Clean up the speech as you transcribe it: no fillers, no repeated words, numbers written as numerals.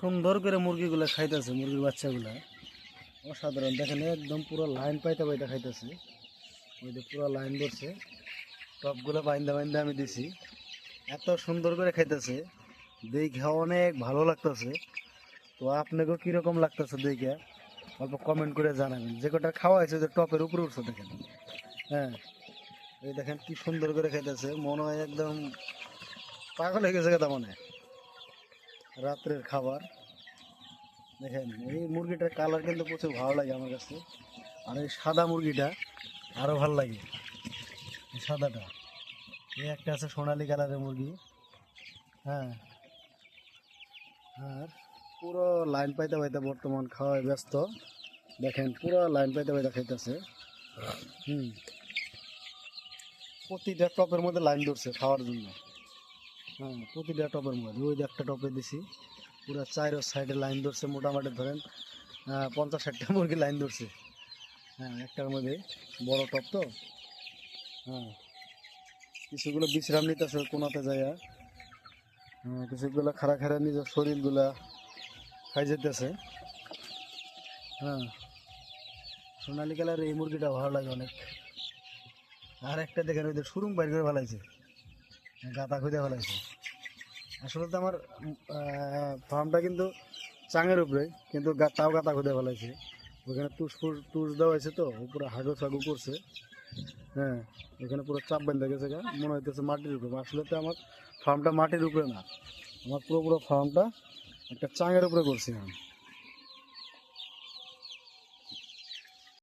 সুন্দর করে মুরগিগুলা খাইতেছে, মুরগির বাচ্চাগুলা অসাধারণ। দেখেন একদম পুরো লাইন পাইতে পাইতে খাইতেছে। ওই যে পুরো লাইন ধরছে, টপগুলো বাইন্দা বাইন্দা আমি দিছি। এত সুন্দর করে খাইতেছে, দেখে অনেক ভালো লাগতেছে। তো আপনাকেও কীরকম লাগতেছে দেখে অল্প কমেন্ট করে জানাবেন। যে কটা খাওয়া হয়েছে যে টপের উপরে উঠছে দেখেন। হ্যাঁ, এই দেখেন কি সুন্দর করে খাইতেছে, মনে হয় একদম পাগল হয়ে গেছে কথা মনে। রাত্রের খাবার দেখেন, এই মুরগিটার কালার কিন্তু প্রচুর ভালো লাগে আমার কাছে। আর এই সাদা মুরগিটা আরও ভালো লাগে, এই সাদাটা। এই একটা আছে সোনালি কালারের মুরগি। হ্যাঁ, আর পুরো লাইন পাইতে পাইতে বর্তমান খাওয়ায় ব্যস্ত। দেখেন পুরো লাইন পাইতে পাইতে খাইতেছে। প্রতিটা টপের মধ্যে লাইন ধরছে খাওয়ার জন্য। হ্যাঁ, প্রতিটা টপের মধ্যে, ওই যে একটা টপে দিছি, পুরো চাইরো সাইডে লাইন ধরছে। মোটামুটি ধরেন 50-60টা মুরগি লাইন ধরছে। হ্যাঁ, একটার মধ্যে বড় টপ তো। হ্যাঁ, কিছুগুলো বিশ্রাম নিতেছে কোনাতে যাইয়া। হ্যাঁ, কিছুগুলো খাড়া খাড়া নিজের শরীরগুলা খাই যেতেছে। হ্যাঁ, সোনালি কালার এই মুরগিটা ভালো লাগে অনেক। আর একটা দেখেন ওই যে সুরুং বাইর করে ফেলাইছে, গাতা খুঁজে ফেলাইছে। আসলে তো আমার ফার্মটা কিন্তু চাঙের উপরে, কিন্তু তাও গাতা খুঁজে ফেলাইছে। ওইখানে তুষ দেওয়া হয়েছে, তো উপরে হাগু ফাগু করছে। হ্যাঁ, এখানে পুরো চাপ বেঁধে গেছে, মনে হইতেছে মাটির উপরে। আসলে তো আমার ফার্মটা মাটির উপরে না, আমার পুরো ফার্মটা একটা চাঙের উপরে করছি আমি।